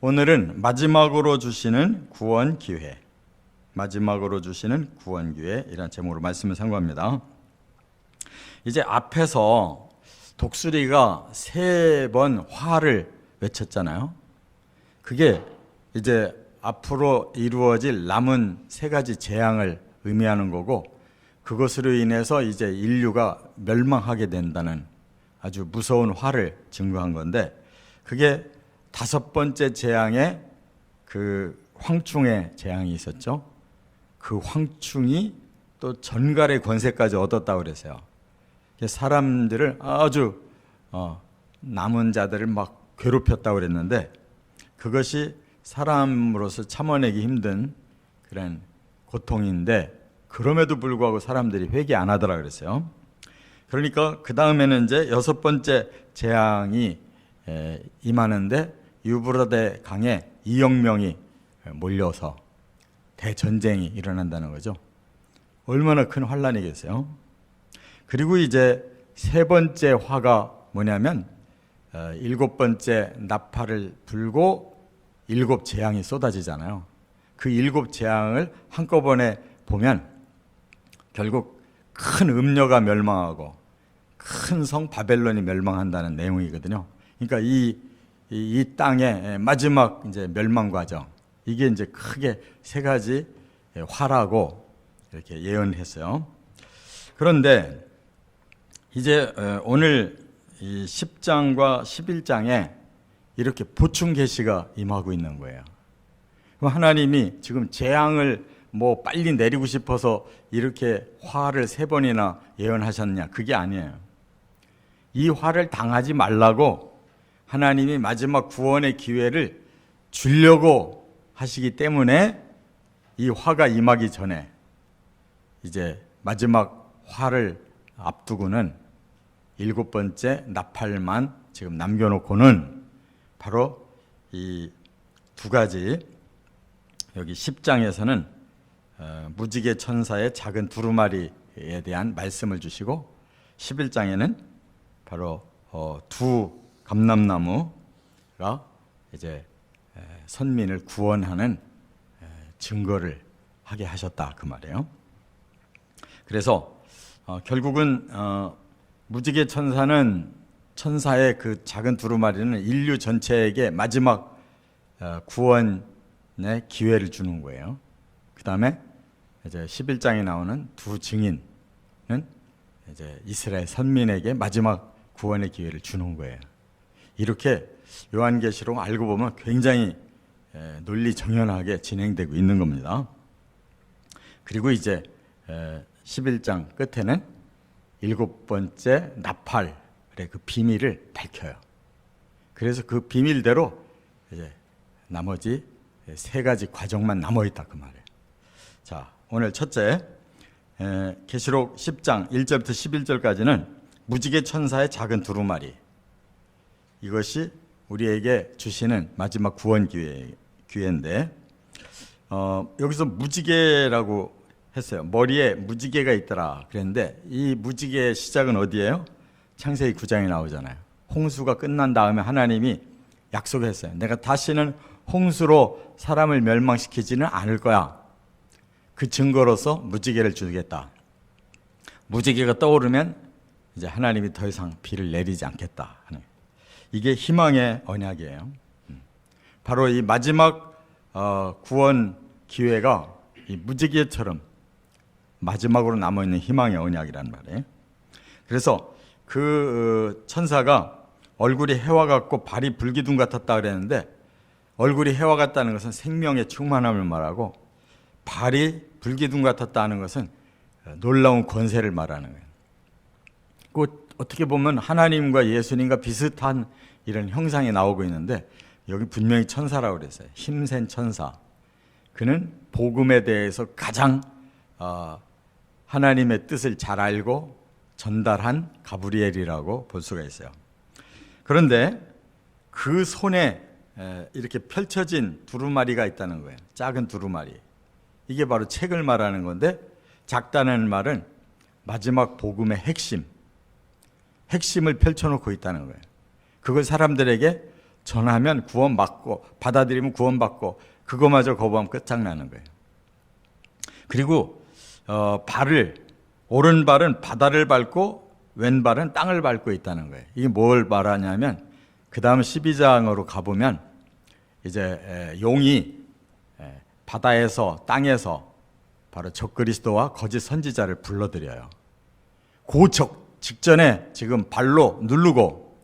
오늘은 마지막으로 주시는 구원 기회, 마지막으로 주시는 구원 기회 이라는 제목으로 말씀을 상고합니다. 이제 앞에서 독수리가 3번 화를 외쳤잖아요. 그게 이제 앞으로 이루어질 남은 3가지 재앙을 의미하는 거고, 그것으로 인해서 이제 인류가 멸망하게 된다는 아주 무서운 화를 증거한 건데, 그게 5번째 재앙에 그 황충의 재앙이 있었죠. 그 황충이 또 전갈의 권세까지 얻었다고 그랬어요. 사람들을 아주 남은 자들을 막 괴롭혔다고 그랬는데, 그것이 사람으로서 참아내기 힘든 그런 고통인데, 그럼에도 불구하고 사람들이 회개 안 하더라 그랬어요. 그러니까 그 다음에는 이제 6번째 재앙이 임하는데, 유브라데 강에 2억 명이 몰려서 대전쟁이 일어난다는 거죠. 얼마나 큰 환란이겠어요. 그리고 이제 3번째 화가 뭐냐면 7번째 나팔을 불고 7 재앙이 쏟아지잖아요. 그 7 재앙을 한꺼번에 보면 결국 큰 음녀가 멸망하고 큰 성 바벨론이 멸망한다는 내용이거든요. 그러니까 이 땅의 마지막 이제 멸망 과정, 이게 이제 크게 3가지 화라고 이렇게 예언했어요. 그런데 이제 오늘 이 10장과 11장에 이렇게 보충 계시가 임하고 있는 거예요. 하나님이 지금 재앙을 뭐 빨리 내리고 싶어서 이렇게 화를 3번이나 예언하셨냐? 그게 아니에요. 이 화를 당하지 말라고 하나님이 마지막 구원의 기회를 주려고 하시기 때문에 이 화가 임하기 전에 이제 마지막 화를 앞두고는 7번째 나팔만 지금 남겨놓고는 바로 이 2가지, 여기 10장에서는 무지개 천사의 작은 두루마리에 대한 말씀을 주시고, 11장에는 바로 2 감람나무가 이제 선민을 구원하는 증거를 하게 하셨다, 그 말이에요. 그래서 결국은 무지개 천사의 그 작은 두루마리는 인류 전체에게 마지막 구원의 기회를 주는 거예요. 그 다음에 이제 11장에 나오는 2 증인은 이제 이스라엘 선민에게 마지막 구원의 기회를 주는 거예요. 이렇게 요한계시록 알고 보면 굉장히 논리정연하게 진행되고 있는 겁니다. 그리고 이제 11장 끝에는 7번째 나팔의 그 비밀을 밝혀요. 그래서 그 비밀대로 이제 나머지 3가지 과정만 남아있다, 그 말이에요. 자, 오늘 첫째, 계시록 10장 1절부터 11절까지는 무지개 천사의 작은 두루마리, 이것이 우리에게 주시는 마지막 구원 기회인데, 여기서 무지개라고 했어요. 머리에 무지개가 있더라 그랬는데, 이 무지개의 시작은 어디예요? 창세기 9장에 나오잖아요. 홍수가 끝난 다음에 하나님이 약속했어요. 내가 다시는 홍수로 사람을 멸망시키지는 않을 거야. 그 증거로서 무지개를 주겠다. 무지개가 떠오르면 이제 하나님이 더 이상 비를 내리지 않겠다 하는, 이게 희망의 언약이에요. 바로 이 마지막 구원 기회가 이 무지개처럼 마지막으로 남아있는 희망의 언약이란 말이에요. 그래서 그 천사가 얼굴이 해와 같고 발이 불기둥 같았다 그랬는데, 얼굴이 해와 같다는 것은 생명의 충만함을 말하고, 발이 불기둥 같았다 하는 것은 놀라운 권세를 말하는 거예요. 그 어떻게 보면 하나님과 예수님과 비슷한 이런 형상이 나오고 있는데, 여기 분명히 천사라고 그랬어요. 힘센 천사. 그는 복음에 대해서 가장 하나님의 뜻을 잘 알고 전달한 가브리엘이라고 볼 수가 있어요. 그런데 그 손에 이렇게 펼쳐진 두루마리가 있다는 거예요. 작은 두루마리. 이게 바로 책을 말하는 건데, 작다는 말은 마지막 복음의 핵심을 펼쳐놓고 있다는 거예요. 그걸 사람들에게 전하면 구원받고, 받아들이면 구원받고, 그거마저 거부하면 끝장나는 거예요. 그리고 오른발은 바다를 밟고 왼발은 땅을 밟고 있다는 거예요. 이게 뭘 말하냐면, 그 다음 12장으로 가보면 이제 용이 바다에서, 땅에서 바로 적그리스도와 거짓 선지자를 불러들여요. 그 직전에 지금 발로 누르고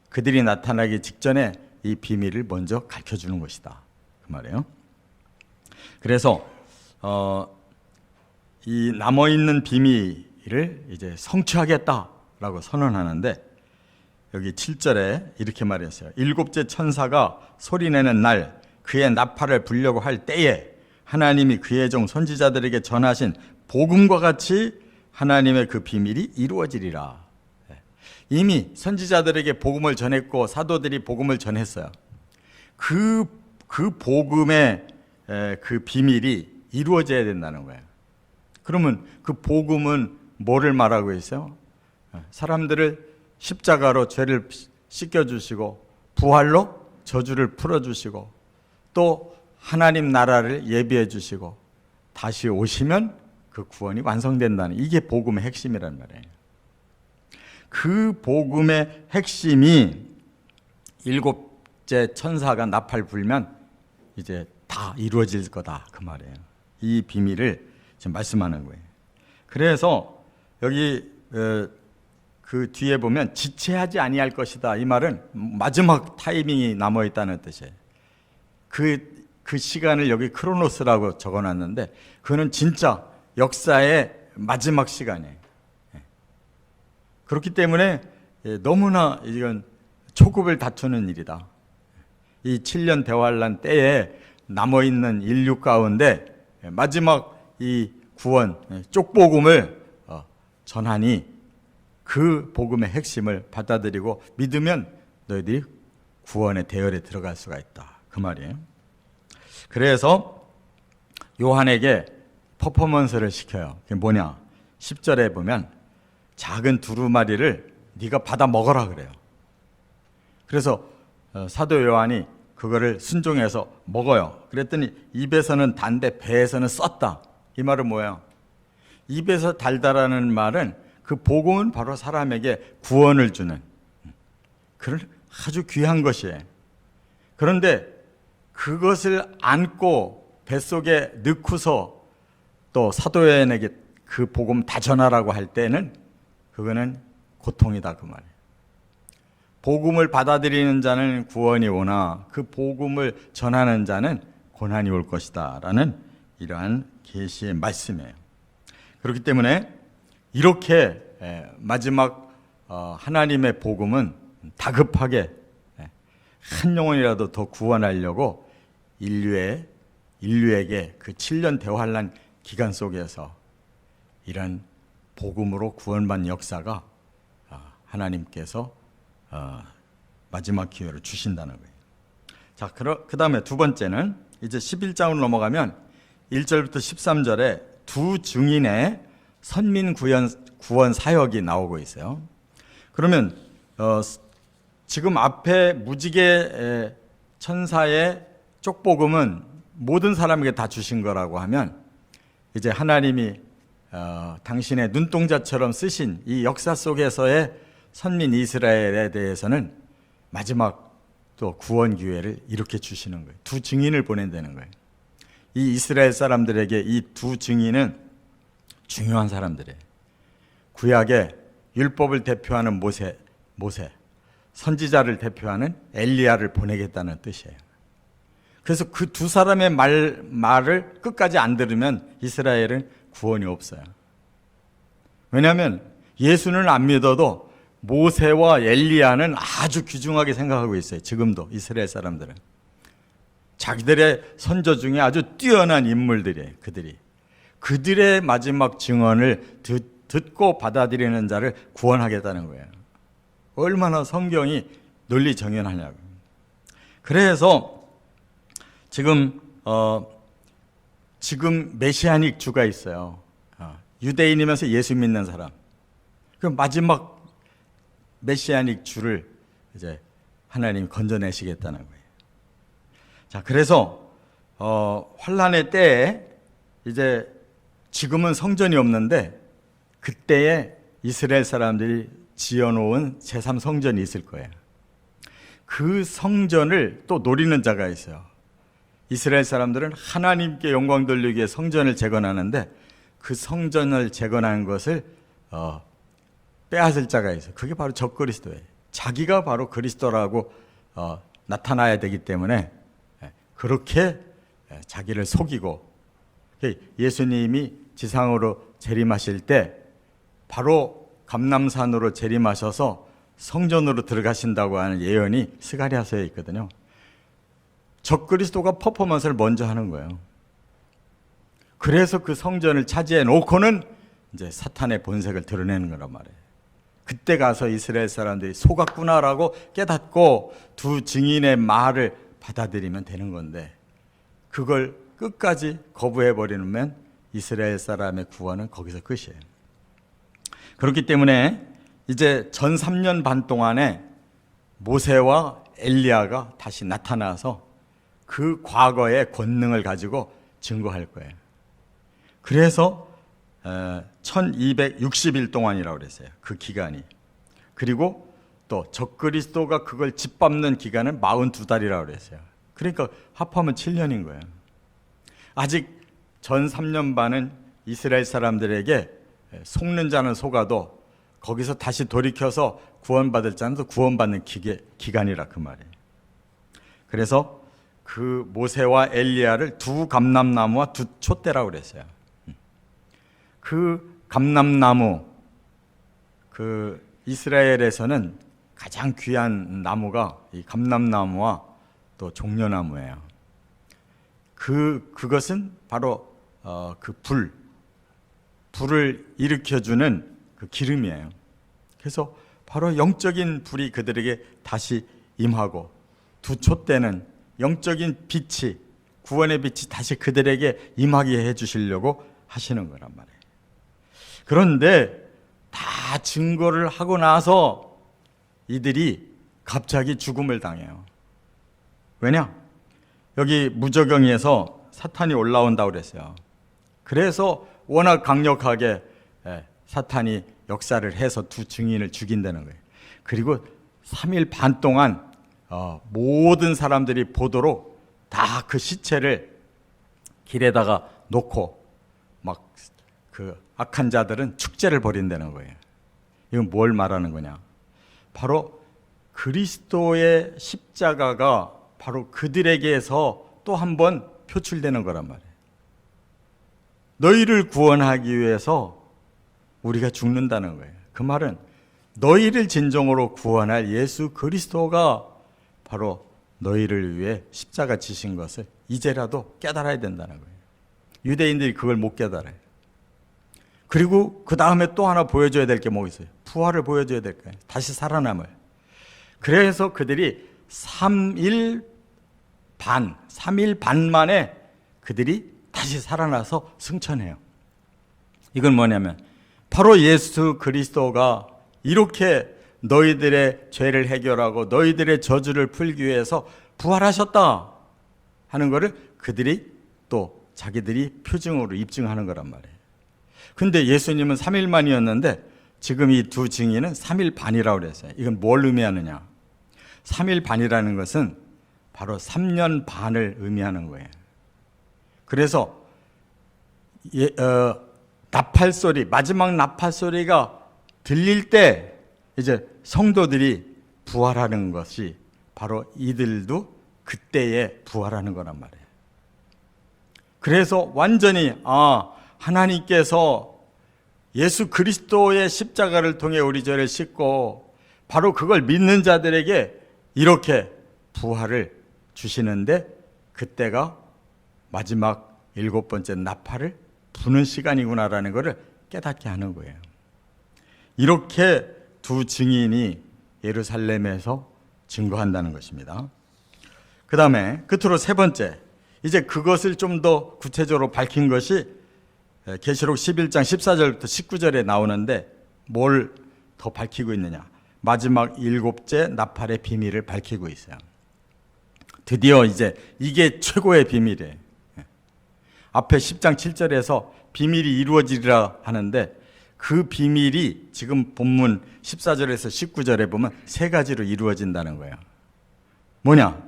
그들이 나타나기 직전에 이 비밀을 먼저 가르쳐주는 것이다, 그 말이에요. 그래서 이 남아있는 비밀을 이제 성취하겠다라고 선언하는데, 여기 7절에 이렇게 말했어요. 일곱째 천사가 소리내는 날, 그의 나팔을 불려고 할 때에 하나님이 그의 종 선지자들에게 전하신 복음과 같이 하나님의 그 비밀이 이루어지리라. 이미 선지자들에게 복음을 전했고 사도들이 복음을 전했어요. 그 복음의 그 비밀이 이루어져야 된다는 거예요. 그러면 그 복음은 뭐를 말하고 있어요? 사람들을 십자가로 죄를 씻겨주시고 부활로 저주를 풀어주시고 또 하나님 나라를 예비해 주시고 다시 오시면 그 구원이 완성된다는, 이게 복음의 핵심이란 말이에요. 그 복음의 핵심이 일곱째 천사가 나팔 불면 이제 다 이루어질 거다, 그 말이에요. 이 비밀을 지금 말씀하는 거예요. 그래서 여기 그 뒤에 보면 지체하지 아니할 것이다, 이 말은 마지막 타이밍이 남아 있다는 뜻이에요. 그 시간을 여기 크로노스라고 적어놨는데, 그거는 진짜 역사의 마지막 시간이에요. 그렇기 때문에 너무나 이건 초급을 다투는 일이다. 이 7년 대환란 때에 남아있는 인류 가운데 마지막 이 구원, 쪽복음을 전하니 그 복음의 핵심을 받아들이고 믿으면 너희들이 구원의 대열에 들어갈 수가 있다, 그 말이에요. 그래서 요한에게 퍼포먼스를 시켜요. 그게 뭐냐? 10절에 보면 작은 두루마리를 네가 받아 먹어라 그래요. 그래서 사도 요한이 그거를 순종해서 먹어요. 그랬더니 입에서는 단데 배에서는 썼다. 이 말은 뭐예요? 입에서 달다라는 말은 그 복음은 바로 사람에게 구원을 주는 그런 아주 귀한 것이에요. 그런데 그것을 안고 뱃속에 넣고서 또 사도 요한에게 그 복음 다 전하라고 할 때는 그거는 고통이다, 그 말이에요. 복음을 받아들이는 자는 구원이 오나 그 복음을 전하는 자는 고난이 올 것이다 라는 이러한 계시의 말씀이에요. 그렇기 때문에 이렇게 마지막 하나님의 복음은 다급하게 한 영혼이라도 더 구원하려고 인류에게 그 7년 대환란 기간 속에서 이런 복음으로 구원받는 역사가 하나님께서 마지막 기회를 주신다는 거예요. 자, 그 다음에 두 번째는 이제 11장으로 넘어가면 1절부터 13절에 두 증인의 선민 구원 사역이 나오고 있어요. 그러면 지금 앞에 무지개 천사의 쪽복음은 모든 사람에게 다 주신 거라고 하면, 이제 하나님이 당신의 눈동자처럼 쓰신 이 역사 속에서의 선민 이스라엘에 대해서는 마지막 또 구원 기회를 이렇게 주시는 거예요. 두 증인을 보낸다는 거예요. 이 이스라엘 사람들에게 이 두 증인은 중요한 사람들이에요. 구약의 율법을 대표하는 모세, 선지자를 대표하는 엘리야를 보내겠다는 뜻이에요. 그래서 그 두 사람의 말을 끝까지 안 들으면 이스라엘은 구원이 없어요. 왜냐하면 예수는 안 믿어도 모세와 엘리야는 아주 귀중하게 생각하고 있어요. 지금도 이스라엘 사람들은 자기들의 선조 중에 아주 뛰어난 인물들이에요. 그들의 마지막 증언을 듣고 받아들이는 자를 구원하겠다는 거예요. 얼마나 성경이 논리정연하냐고. 그래서 지금 메시아닉 주가 있어요. 유대인이면서 예수 믿는 사람. 그 마지막 메시아닉 주를 이제 하나님이 건져내시겠다는 거예요. 자, 그래서 환란의 때에 이제 지금은 성전이 없는데 그때에 이스라엘 사람들이 지어놓은 제3성전이 있을 거예요. 그 성전을 또 노리는 자가 있어요. 이스라엘 사람들은 하나님께 영광 돌리기 위해 성전을 재건하는데 그 성전을 재건하는 것을 빼앗을 자가 있어요. 그게 바로 적그리스도예요. 자기가 바로 그리스도라고 나타나야 되기 때문에 그렇게 자기를 속이고, 예수님이 지상으로 재림하실 때 바로 감람산으로 재림하셔서 성전으로 들어가신다고 하는 예언이 스가랴서에 있거든요. 적그리스도가 퍼포먼스를 먼저 하는 거예요. 그래서 그 성전을 차지해 놓고는 이제 사탄의 본색을 드러내는 거란 말이에요. 그때 가서 이스라엘 사람들이 속았구나라고 깨닫고 두 증인의 말을 받아들이면 되는 건데, 그걸 끝까지 거부해버리면 이스라엘 사람의 구원은 거기서 끝이에요. 그렇기 때문에 이제 전 3년 반 동안에 모세와 엘리야가 다시 나타나서 그 과거의 권능을 가지고 증거할 거예요. 그래서 1260일 동안이라고 그랬어요. 그 기간이. 그리고 또 적그리스도가 그걸 짓밟는 기간은 42달이라고 그랬어요. 그러니까 합하면 7년인 거예요. 아직 전 3년 반은 이스라엘 사람들에게 속는 자는 속아도 거기서 다시 돌이켜서 구원받을 자는 또 구원받는 기간이라 그 말이에요. 그래서 그 모세와 엘리야를 두 감람나무와 두 촛대라고 그랬어요. 그 감람나무, 그 이스라엘에서는 가장 귀한 나무가 이 감람나무와 또 종려나무예요. 그것은 바로 그 불을 일으켜주는 그 기름이에요. 그래서 바로 영적인 불이 그들에게 다시 임하고, 두 촛대는 영적인 빛이, 구원의 빛이 다시 그들에게 임하게 해주시려고 하시는 거란 말이에요. 그런데 다 증거를 하고 나서 이들이 갑자기 죽음을 당해요. 왜냐? 여기 무저경에서 사탄이 올라온다고 그랬어요. 그래서 워낙 강력하게 사탄이 역사를 해서 두 증인을 죽인다는 거예요. 그리고 3일 반 동안 모든 사람들이 보도록 다 그 시체를 길에다가 놓고 막 그 악한 자들은 축제를 벌인다는 거예요. 이건 뭘 말하는 거냐? 바로 그리스도의 십자가가 바로 그들에게서 또 한 번 표출되는 거란 말이에요. 너희를 구원하기 위해서 우리가 죽는다는 거예요. 그 말은 너희를 진정으로 구원할 예수 그리스도가 바로 너희를 위해 십자가 지신 것을 이제라도 깨달아야 된다는 거예요. 유대인들이 그걸 못 깨달아요. 그리고 그 다음에 또 하나 보여줘야 될 게 뭐 있어요? 부활을 보여줘야 될 거예요. 다시 살아남을. 그래서 그들이 3일 반 만에 그들이 다시 살아나서 승천해요. 이건 뭐냐면 바로 예수 그리스도가 이렇게 너희들의 죄를 해결하고 너희들의 저주를 풀기 위해서 부활하셨다 하는 것을 그들이 또 자기들이 표징으로 입증하는 거란 말이에요. 근데 예수님은 3일 만이었는데 지금 이 두 증인은 3일 반이라고 그랬어요. 이건 뭘 의미하느냐? 3일 반이라는 것은 바로 3년 반을 의미하는 거예요. 그래서 나팔 소리, 마지막 나팔 소리가 들릴 때 이제 성도들이 부활하는 것이 바로 이들도 그때에 부활하는 거란 말이에요. 그래서 완전히 하나님께서 예수 그리스도의 십자가를 통해 우리 죄를 씻고 바로 그걸 믿는 자들에게 이렇게 부활을 주시는데 그때가 마지막 7번째 나팔을 부는 시간이구나라는 것을 깨닫게 하는 거예요. 이렇게 두 증인이 예루살렘에서 증거한다는 것입니다. 그 다음에 끝으로 세 번째, 이제 그것을 좀 더 구체적으로 밝힌 것이 계시록 11장 14절부터 19절에 나오는데 뭘 더 밝히고 있느냐? 마지막 일곱째 나팔의 비밀을 밝히고 있어요. 드디어 이제 이게 최고의 비밀이에요. 앞에 10장 7절에서 비밀이 이루어지리라 하는데 그 비밀이 지금 본문 14절에서 19절에 보면 세 가지로 이루어진다는 거예요. 뭐냐?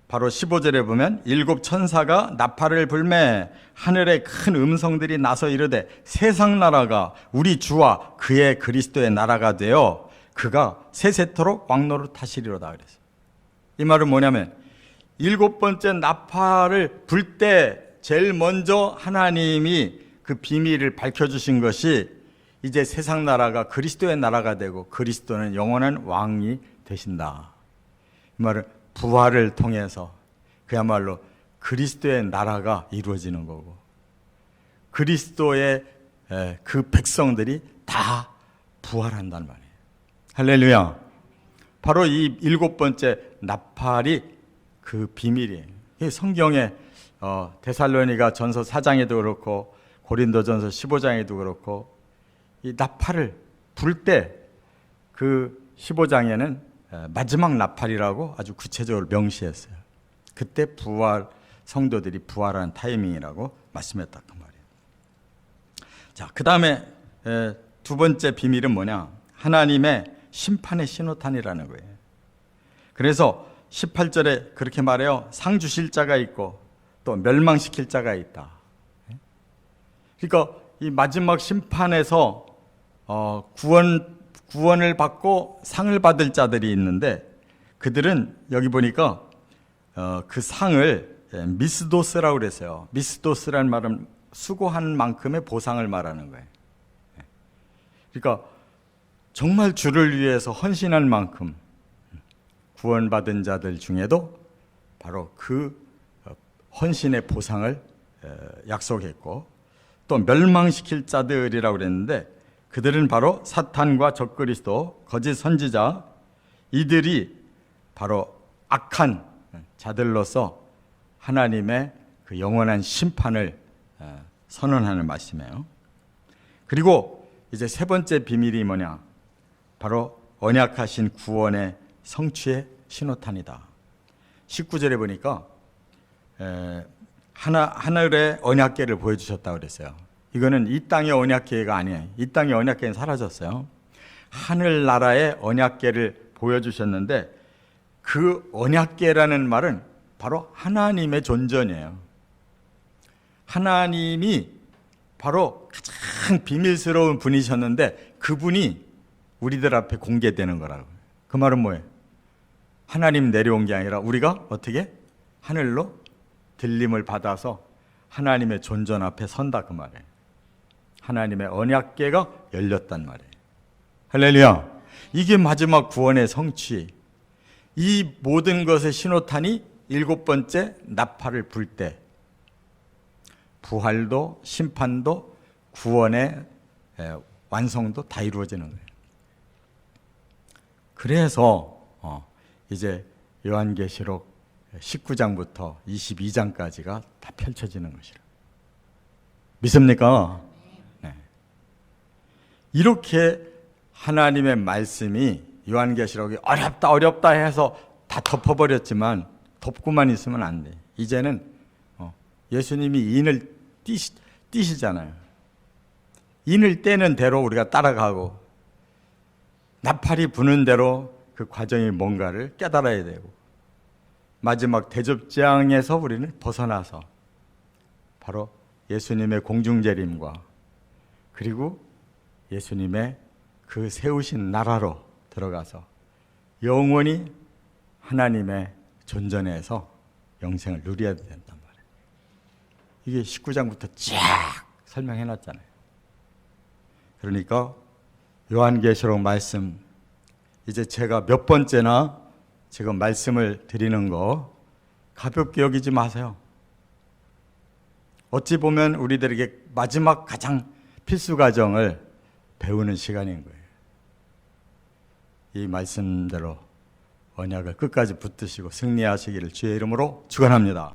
바로 15절에 보면 일곱 천사가 나팔을 불매 하늘에 큰 음성들이 나서 이르되 세상 나라가 우리 주와 그의 그리스도의 나라가 되어 그가 세세토록 왕노릇 하시리로다 그랬어요. 이 말은 뭐냐면 일곱 번째 나팔을 불 때 제일 먼저 하나님이 그 비밀을 밝혀주신 것이 이제 세상 나라가 그리스도의 나라가 되고 그리스도는 영원한 왕이 되신다. 이 말은 부활을 통해서 그야말로 그리스도의 나라가 이루어지는 거고 그리스도의 그 백성들이 다 부활한단 말이에요. 할렐루야. 바로 이 일곱 번째 나팔이 그 비밀이에요. 성경에 데살로니가 전서 4장에도 그렇고 고린도전서 15장에도 그렇고 이 나팔을 불 때 그 15장에는 마지막 나팔이라고 아주 구체적으로 명시했어요. 그때 성도들이 부활하는 타이밍이라고 말씀했다 그 말이에요. 자, 그 다음에 두 번째 비밀은 뭐냐? 하나님의 심판의 신호탄이라는 거예요. 그래서 18절에 그렇게 말해요. 상 주실 자가 있고 또 멸망시킬 자가 있다. 그러니까 이 마지막 심판에서 구원을 받고 상을 받을 자들이 있는데 그들은 여기 보니까 그 상을 미스도스라고 그랬어요. 미스도스라는 말은 수고한 만큼의 보상을 말하는 거예요. 그러니까 정말 주를 위해서 헌신할 만큼 구원받은 자들 중에도 바로 그 헌신의 보상을 약속했고 또 멸망시킬 자들이라고 그랬는데 그들은 바로 사탄과 적그리스도, 거짓 선지자 이들이 바로 악한 자들로서 하나님의 그 영원한 심판을 선언하는 말씀이에요. 그리고 이제 세 번째 비밀이 뭐냐? 바로 언약하신 구원의 성취의 신호탄이다. 19절에 보니까 하늘의 언약궤를 보여주셨다고 그랬어요. 이거는 이 땅의 언약궤가 아니에요. 이 땅의 언약궤는 사라졌어요. 하늘나라의 언약궤를 보여주셨는데 그 언약궤라는 말은 바로 하나님의 존전이에요. 하나님이 바로 가장 비밀스러운 분이셨는데 그분이 우리들 앞에 공개되는 거라고. 그 말은 뭐예요? 하나님 내려온 게 아니라 우리가 어떻게? 하늘로 들림을 받아서 하나님의 존전 앞에 선다 그 말이에요. 하나님의 언약궤가 열렸단 말이에요. 할렐루야. 이게 마지막 구원의 성취. 이 모든 것의 신호탄이 일곱 번째 나팔을 불 때 부활도 심판도 구원의 완성도 다 이루어지는 거예요. 그래서 이제 요한계시록 19장부터 22장까지가 다 펼쳐지는 것이라. 믿습니까? 네. 이렇게 하나님의 말씀이 요한계시록이 어렵다 해서 다 덮어버렸지만 덮고만 있으면 안 돼. 이제는 예수님이 인을 띄시잖아요. 인을 떼는 대로 우리가 따라가고 나팔이 부는 대로 그 과정이 뭔가를 깨달아야 되고 마지막 대접장에서 우리는 벗어나서 바로 예수님의 공중재림과 그리고 예수님의 그 세우신 나라로 들어가서 영원히 하나님의 존전에서 영생을 누려야 된단 말이에요. 이게 19장부터 쫙 설명해 놨잖아요. 그러니까 요한계시록 말씀 이제 제가 몇 번째나 지금 말씀을 드리는 거 가볍게 여기지 마세요. 어찌 보면 우리들에게 마지막 가장 필수 과정을 배우는 시간인 거예요. 이 말씀대로 언약을 끝까지 붙드시고 승리하시기를 주의 이름으로 축원합니다.